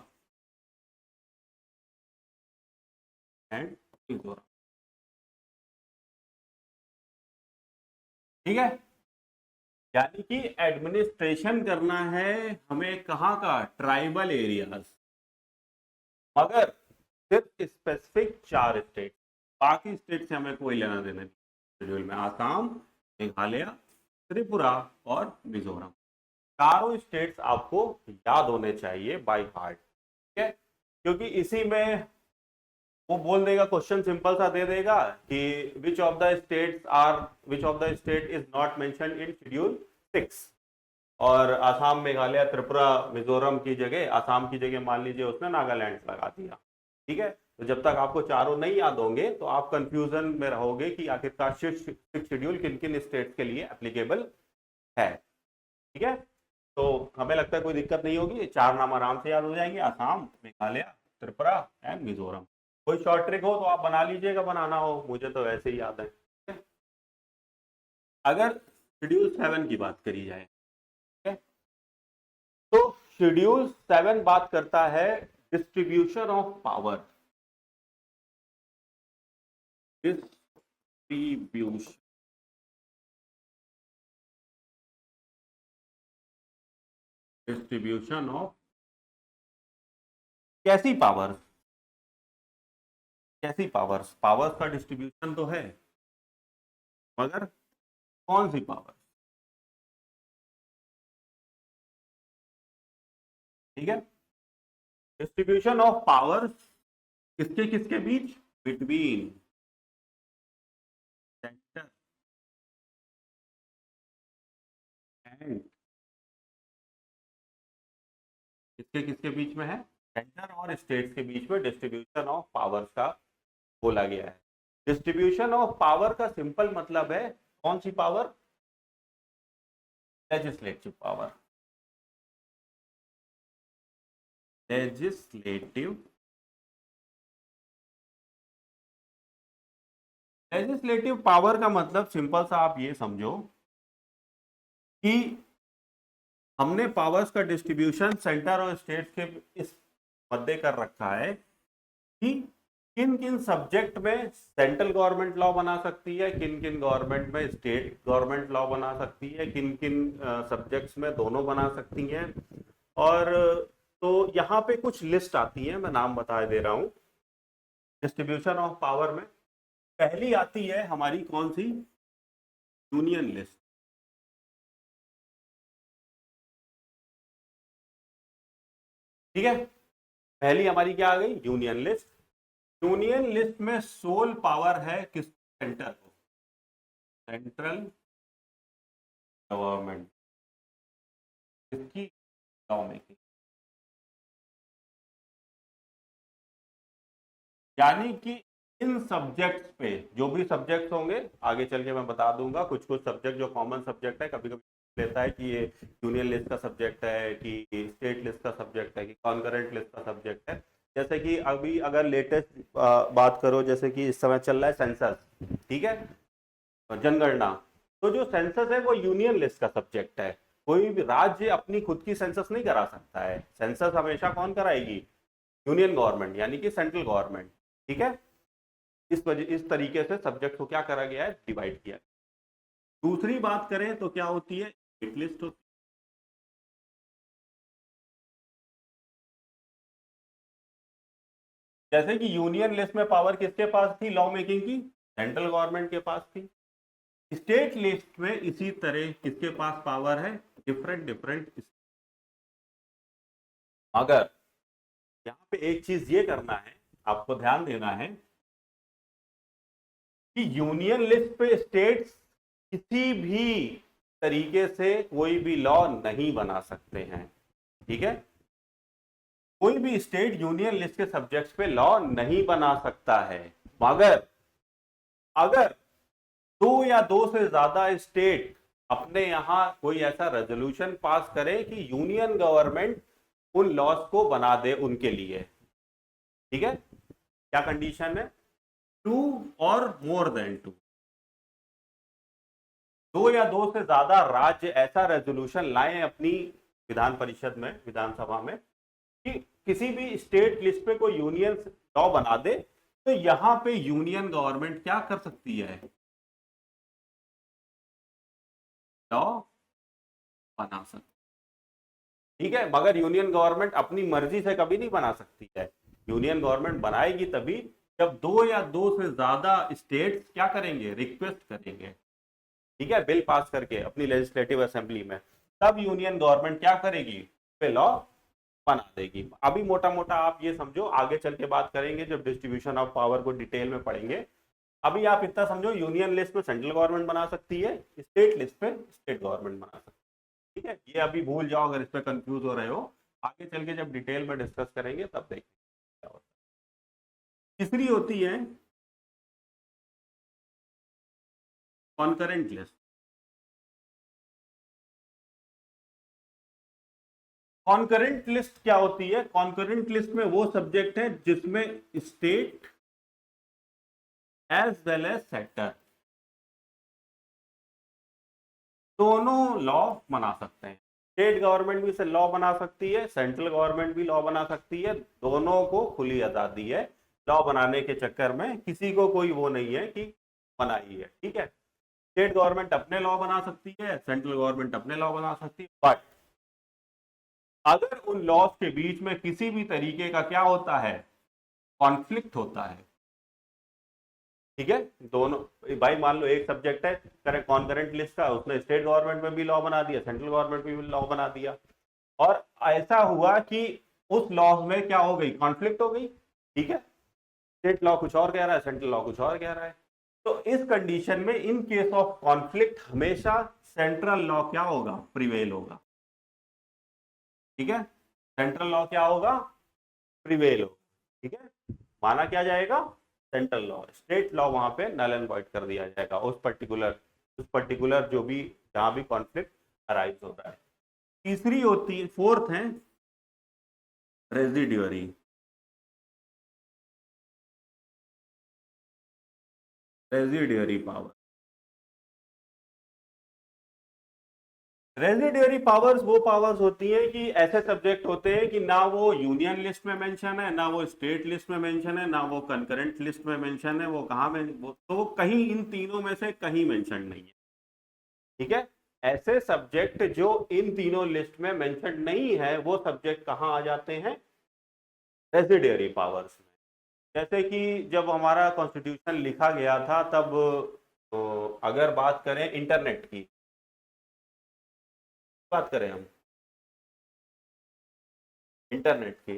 Speaker 1: एंड मिजोरम। ठीक है, यानी कि एडमिनिस्ट्रेशन करना है हमें कहाँ का, ट्राइबल एरियाज, मगर सिर्फ स्पेसिफिक 4 स्टेट, बाकी स्टेट से हमें कोई लेना देना नहीं। शेड्यूल में आसाम, मेघालय, त्रिपुरा और मिजोरम, चारों स्टेट्स आपको याद होने चाहिए बाय हार्ट। ठीक है, क्योंकि इसी में वो बोल देगा, क्वेश्चन सिंपल सा दे देगा कि which of the state is not mentioned in schedule 6। और आसाम, मेघालय, त्रिपुरा, मिजोरम की जगह, आसाम की जगह मान लीजिए उसने नागालैंड लगा दिया। ठीक है, तो जब तक आपको चारों नहीं याद होंगे तो आप कंफ्यूजन में रहोगे कि आखिरकार सिक्स शेड्यूल किन किन स्टेट के लिए एप्लीकेबल है। ठीक है, तो हमें लगता है कोई दिक्कत नहीं होगी, चार नाम आराम से याद हो जाएंगे, आसाम, मेघालय, त्रिपुरा एंड मिजोरम। कोई शॉर्ट ट्रिक हो तो आप बना लीजिएगा, बनाना हो, मुझे तो वैसे ही याद है। अगर शेड्यूल 7 की बात करी जाए, ठीक है, तो शेड्यूल 7 बात करता है distribution of power. Distribution, distribution of कैसी पावर, कैसी पावर्स, पावर्स का डिस्ट्रीब्यूशन तो है, मगर कौन सी पावर। ठीक है, डिस्ट्रीब्यूशन ऑफ पावर्स किसके किसके बीच, बिटवीन सेंटर एंड, किसके किसके बीच में है, सेंटर और स्टेट्स के बीच में डिस्ट्रीब्यूशन ऑफ पावर्स का बोला गया है। डिस्ट्रीब्यूशन ऑफ पावर का सिंपल मतलब है कौन सी power, legislative power, legislative, legislative power का मतलब सिंपल सा आप ये समझो कि हमने पावर्स का डिस्ट्रीब्यूशन सेंटर और स्टेट के इस मद्दे कर रखा है कि किन किन सब्जेक्ट में सेंट्रल गवर्नमेंट लॉ बना सकती है, किन किन गवर्नमेंट में स्टेट गवर्नमेंट लॉ बना सकती है, किन किन सब्जेक्ट्स में दोनों बना सकती हैं। और तो यहाँ पे कुछ लिस्ट आती है, मैं नाम बता दे रहा हूँ। डिस्ट्रीब्यूशन ऑफ पावर में पहली आती है हमारी कौन सी, यूनियन लिस्ट। ठीक है, पहली हमारी क्या आ गई, यूनियन लिस्ट। यूनियन लिस्ट में सोल पावर है किस, सेंटर को, सेंट्रल गवर्नमेंट, किसकी, लॉ मेकिंग। यानी कि इन सब्जेक्ट्स पे, जो भी सब्जेक्ट्स होंगे आगे चल के मैं बता दूंगा, कुछ कुछ सब्जेक्ट जो कॉमन सब्जेक्ट है, कभी कभी लेता है कि ये यूनियन लिस्ट का सब्जेक्ट है, कि स्टेट लिस्ट का सब्जेक्ट है, कि कॉन्करेंट लिस्ट का सब्जेक्ट है। जैसे कि अभी अगर लेटेस्ट बात करो, जैसे कि इस समय चल रहा है सेंसस, ठीक है, जनगणना, तो जो सेंसस है वो यूनियन लिस्ट का सब्जेक्ट है। कोई भी राज्य अपनी खुद की सेंसस नहीं करा सकता है, सेंसस हमेशा कौन कराएगी, यूनियन गवर्नमेंट, यानी कि सेंट्रल गवर्नमेंट। ठीक है, इस तरीके से सब्जेक्ट को क्या करा गया है, डिवाइड किया। दूसरी बात करें तो क्या होती है, स्टेट लिस्ट होती है। जैसे कि यूनियन लिस्ट में पावर किसके पास थी, लॉ मेकिंग की, सेंट्रल गवर्नमेंट के पास थी। स्टेट लिस्ट में इसी तरह किसके पास पावर है, डिफरेंट डिफरेंट। मगर यहाँ पे एक चीज ये करना है, आपको ध्यान देना है कि यूनियन लिस्ट पे स्टेट्स किसी भी तरीके से कोई भी लॉ नहीं बना सकते हैं। ठीक है, कोई भी स्टेट यूनियन लिस्ट के सब्जेक्ट्स पे लॉ नहीं बना सकता है। मगर अगर दो या दो से ज्यादा स्टेट अपने यहां कोई ऐसा रेजोल्यूशन पास करे कि यूनियन गवर्नमेंट उन लॉस को बना दे उनके लिए, ठीक है, क्या कंडीशन है, टू और मोर देन टू, दो या दो से ज्यादा राज्य ऐसा रेजोल्यूशन लाएं अपनी विधान परिषद में, विधानसभा में, कि किसी भी स्टेट लिस्ट पे कोई यूनियन लॉ बना दे, तो यहां पे यूनियन गवर्नमेंट क्या कर सकती है, लॉ बना सकती। ठीक है, मगर यूनियन गवर्नमेंट अपनी मर्जी से कभी नहीं बना सकती है। यूनियन गवर्नमेंट बनाएगी तभी जब दो या दो से ज्यादा स्टेट्स क्या करेंगे, रिक्वेस्ट करेंगे, ठीक है, बिल पास करके अपनी लेजिस्लेटिव असेंबली में, तब यूनियन गवर्नमेंट क्या करेगी, पे लॉ बना देगी। अभी मोटा मोटा आप ये समझो, आगे चल के बात करेंगे जब डिस्ट्रीब्यूशन ऑफ पावर को डिटेल में पढ़ेंगे। अभी आप इतना समझो, यूनियन लिस्ट में सेंट्रल गवर्नमेंट बना सकती है, स्टेट लिस्ट पे स्टेट गवर्नमेंट बना सकती है। ठीक है, ये अभी भूल जाओ अगर इस पर कंफ्यूज हो रहे हो, आगे चल के जब डिटेल में डिस्कस करेंगे तब देखेंगे क्या होता है। तीसरी होती है कॉन्करेंट लिस्ट। कॉन्करेंट लिस्ट क्या होती है? कॉन्करेंट लिस्ट में वो सब्जेक्ट है जिसमें state as well as sector दोनों लॉ बना सकते हैं। स्टेट गवर्नमेंट भी इसे लॉ बना सकती है, सेंट्रल गवर्नमेंट भी लॉ बना सकती है, दोनों को खुली आजादी है। लॉ बनाने के चक्कर में किसी को कोई वो नहीं है कि बनाई है, ठीक है। स्टेट गवर्नमेंट अपने लॉ बना सकती है, सेंट्रल गवर्नमेंट अपने लॉ बना सकती है, बट अगर उन लॉज के बीच में किसी भी तरीके का क्या होता है, कॉन्फ्लिक्ट होता है, ठीक है, दोनों, भाई मान लो एक सब्जेक्ट है करें कॉन्करेंट लिस्ट का, उसने स्टेट गवर्नमेंट में भी लॉ बना दिया, सेंट्रल गवर्नमेंट में भी लॉ बना दिया, और ऐसा हुआ कि उस लॉ में क्या हो गई, कॉन्फ्लिक्ट हो गई, ठीक है, स्टेट लॉ कुछ और कह रहा है, सेंट्रल लॉ कुछ और कह रहा है। तो इस कंडीशन में इन केस ऑफ कॉन्फ्लिक्ट हमेशा सेंट्रल लॉ क्या होगा, प्रिवेल होगा, ठीक है, सेंट्रल लॉ क्या होगा, प्रिवेल होगा, ठीक है, माना क्या जाएगा, सेंट्रल लॉ, स्टेट लॉ वहां पे नल एंड वॉइड कर दिया जाएगा उस पर्टिकुलर जो भी जहां भी कॉन्फ्लिक्ट अराइज हो रहा है। तीसरी होती है, फोर्थ है रेजिड्यूअरी। रेजिड्यूअरी पावर, रेजिड्यूअरी पावर्स वो पावर्स होती हैं कि ऐसे सब्जेक्ट होते हैं कि ना वो यूनियन लिस्ट में मेंशन है, ना वो स्टेट लिस्ट में मेंशन है, ना वो कंकरेंट लिस्ट में मेंशन है, वो कहाँ में तो वो कहीं इन तीनों में से कहीं मेंशन नहीं है, ठीक है। ऐसे सब्जेक्ट जो इन तीनों लिस्ट में मेंशन नहीं है वो सब्जेक्ट कहाँ आ जाते हैं, रेजिडियरी पावर्स में। जैसे कि जब हमारा कॉन्स्टिट्यूशन लिखा गया था तब, तो अगर बात करें इंटरनेट की, बात करें हम इंटरनेट की,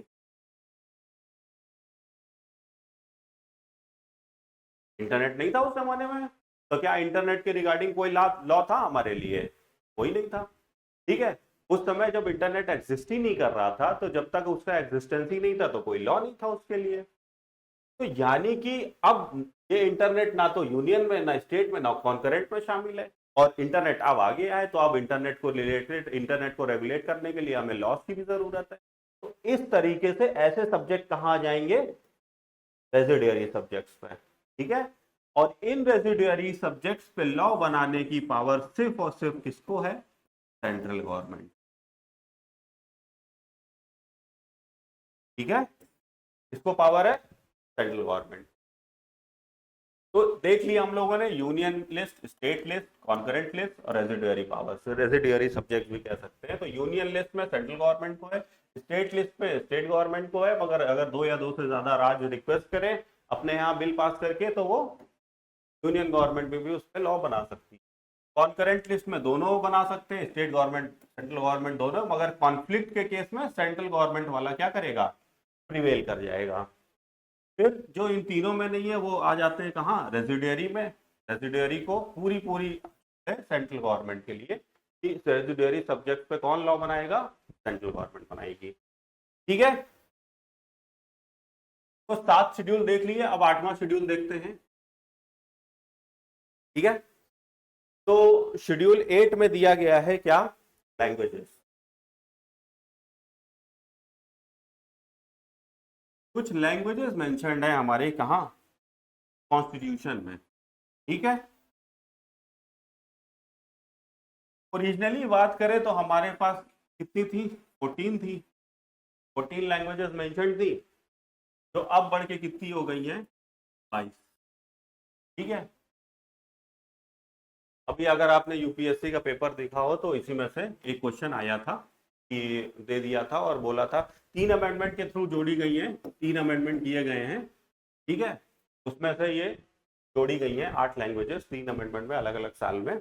Speaker 1: इंटरनेट नहीं था उस जमाने में, तो क्या इंटरनेट के रिगार्डिंग कोई लॉ था हमारे लिए, कोई नहीं था, ठीक है। उस समय जब इंटरनेट एग्जिस्ट ही नहीं कर रहा था, तो जब तक उसका एग्जिस्टेंस ही नहीं था तो कोई लॉ नहीं था उसके लिए। तो यानी कि अब ये इंटरनेट ना तो यूनियन में, ना स्टेट में, ना कॉन्करेंट में शामिल है, और इंटरनेट अब आगे आए तो अब इंटरनेट को रेगुलेट करने के लिए हमें लॉस की भी जरूरत है। तो इस तरीके से ऐसे सब्जेक्ट कहाँ आ जाएंगे, रेजिडियरी सब्जेक्ट्स पे, ठीक है। और इन रेजिडियरी सब्जेक्ट्स पे लॉ बनाने की पावर सिर्फ और सिर्फ किसको है, सेंट्रल गवर्नमेंट, ठीक है, किसको पावर है, सेंट्रल गवर्नमेंट। तो देख लिया हम लोगों ने union list, state list, concurrent list और रेजिडियरी पावर्स, रेजिडियरी सब्जेक्ट भी कह सकते हैं। तो यूनियन लिस्ट में सेंट्रल गवर्नमेंट को है, स्टेट लिस्ट पे स्टेट गवर्नमेंट को है, मगर अगर दो या दो से ज्यादा राज्य रिक्वेस्ट करें अपने यहाँ बिल पास करके तो वो यूनियन गवर्नमेंट भी उस पर लॉ बना सकती है। कॉन्करेंट लिस्ट में दोनों बना सकते हैं, स्टेट गवर्नमेंट सेंट्रल गवर्नमेंट दोनों, मगर कॉन्फ्लिक्ट के केस में सेंट्रल गवर्नमेंट वाला क्या करेगा, प्रिवेल कर जाएगा। फिर जो इन तीनों में नहीं है वो आ जाते हैं कहाँ, रेजिडियरी में। रेजिडियरी को पूरी पूरी है सेंट्रल गवर्नमेंट के लिए कि रेजिडियरी सब्जेक्ट पे कौन लॉ बनाएगा, सेंट्रल गवर्नमेंट बनाएगी, ठीक है। तो 7 शेड्यूल देख लिए, अब 8वां शेड्यूल देखते हैं, ठीक है। तो शेड्यूल 8 में दिया गया है क्या, लैंग्वेजेस। कुछ लैंग्वेजेस मेंशन्ड है हमारे कहाँ, कॉन्स्टिट्यूशन में, ठीक है। ओरिजिनली बात करें तो हमारे पास कितनी थी, 14 थी, 14 लैंग्वेजेस मेंशन्ड थी, जो अब बढ़ के कितनी हो गई है, 22, ठीक है। अभी अगर आपने यूपीएससी का पेपर देखा हो तो इसी में से एक क्वेश्चन आया था कि दे दिया था और बोला था 3 अमेंडमेंट के थ्रू जोड़ी गई है, 3 अमेंडमेंट किए गए हैं, ठीक है। उसमें से ये जोड़ी गई है 8 लैंग्वेजेस 3 अमेंडमेंट में अलग अलग साल में।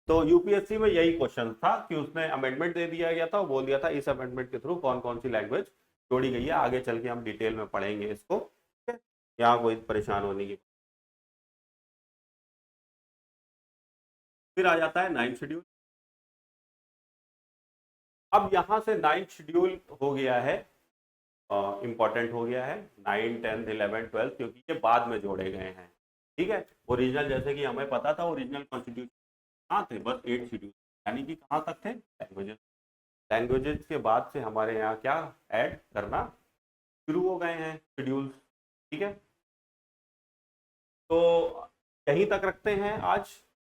Speaker 1: तो यूपीएससी में यही क्वेश्चन था कि उसने अमेंडमेंट दे दिया गया था, बोल दिया था इस अमेंडमेंट के थ्रू कौन कौन सी लैंग्वेज जोड़ी गई है, आगे चल के हम डिटेल में पढ़ेंगे इसको, ठीक है, यहाँ कोई परेशान होने की। फिर आ जाता है 9th शेड्यूल। अब यहाँ से 9th शेड्यूल हो गया है, इम्पॉर्टेंट हो गया है, 9, 10, 11, 12 क्योंकि ये बाद में जोड़े गए हैं। ठीक है, ओरिजिनल जैसे कि हमें पता था ओरिजिनल कॉन्स्टिट्यूशन कहाँ थे, बस 8 शेड्यूल, यानी कि कहाँ तक थे, लैंग्वेजेस। लैंग्वेजेस के बाद से हमारे यहाँ क्या ऐड करना शुरू हो गए हैं शेड्यूल्स। ठीक है, तो यहीं तक रखते हैं आज,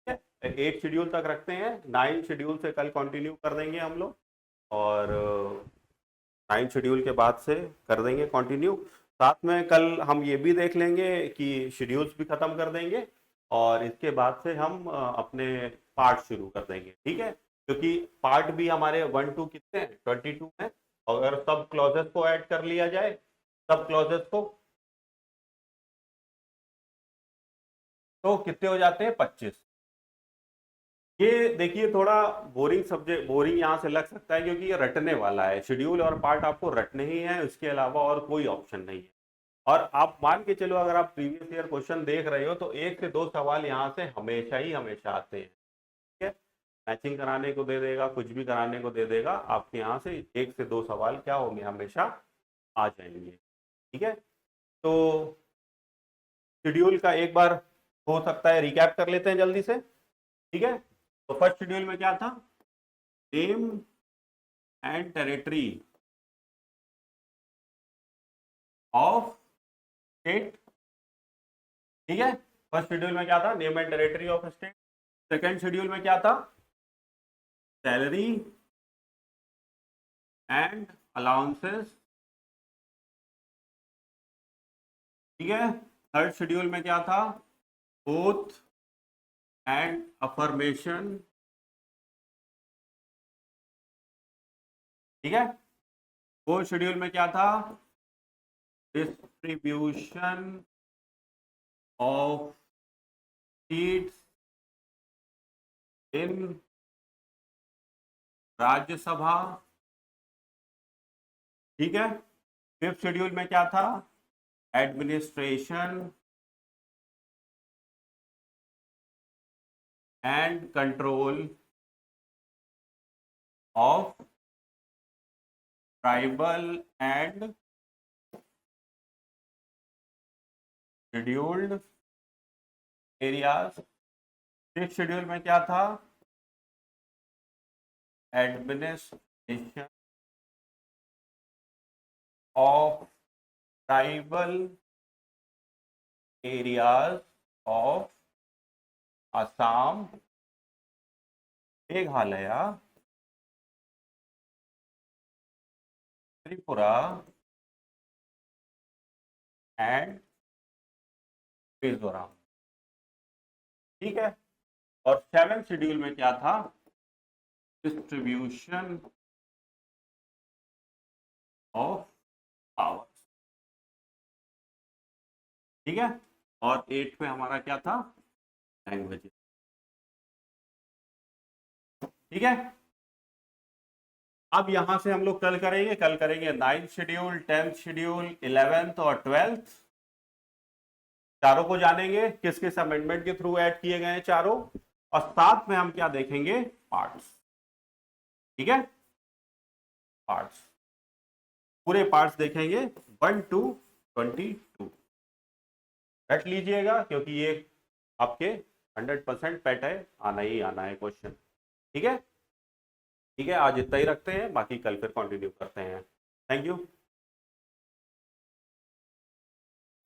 Speaker 1: 8 शेड्यूल तक रखते हैं, 9 शेड्यूल से कल कंटिन्यू कर देंगे हम लोग, और 9 शेड्यूल के बाद से कर देंगे कंटिन्यू। साथ में कल हम ये भी देख लेंगे कि शेड्यूल्स भी ख़त्म कर देंगे, और इसके बाद से हम अपने पार्ट शुरू कर देंगे। ठीक है, क्योंकि पार्ट भी हमारे 1 2 कितने हैं, 22 हैं, और अगर सब क्लॉजेस को ऐड कर लिया जाए, सब क्लॉजेस को, तो कितने हो जाते हैं, 25। ये देखिए थोड़ा बोरिंग सब्जेक्ट, बोरिंग यहाँ से लग सकता है क्योंकि ये रटने वाला है, शेड्यूल और पार्ट आपको रटने ही है, इसके अलावा और कोई ऑप्शन नहीं है। और आप मान के चलो अगर आप प्रीवियस ईयर क्वेश्चन देख रहे हो तो 1 से 2 सवाल यहाँ से हमेशा ही हमेशा आते हैं। ठीक है, मैचिंग कराने को दे देगा, कुछ भी कराने को दे देगा, आपके यहाँ से 1 से 2 सवाल क्या होंगे, हमेशा आ जाएंगे। ठीक है, तो शेड्यूल का एक बार हो सकता है रिकैप कर लेते हैं जल्दी से। ठीक है, तो फर्स्ट शेड्यूल में क्या था, name and territory of state. ठीक है, फर्स्ट शेड्यूल में क्या था, name and territory of state. Second schedule में क्या था, सैलरी एंड अलाउंसेस। ठीक है, थर्ड शेड्यूल में क्या था, ओथ एंड अफर्मेशन। ठीक है, फोर्थ शेड्यूल में क्या था, distribution of seats in Rajya Sabha. ठीक है, फिफ्थ शेड्यूल में क्या था, administration and control of tribal and scheduled areas. Six schedule में क्या था, administration of tribal areas of Assam, Meghalaya, Tripura and Mizoram. ठीक है, और सेवेंथ शेड्यूल में क्या था, डिस्ट्रीब्यूशन ऑफ पावर। ठीक है, और 8 पे हमारा क्या था, लैंग्वेज। ठीक है, अब यहां से हम लोग कल करेंगे 9th schedule, 10th schedule, 11th और 12th, चारों को जानेंगे किस किस अमेंडमेंट के थ्रू ऐड किए गए हैं चारों, और साथ में हम क्या देखेंगे, पार्ट्स। ठीक है, पार्ट्स, पूरे पार्ट्स देखेंगे 1 to 22। रट लीजिएगा क्योंकि ये आपके 100% पेट है, आना ही आना है क्वेश्चन। ठीक है, ठीक है, आज इतना ही रखते हैं, बाकी कल फिर कंटिन्यू करते हैं। Thank you.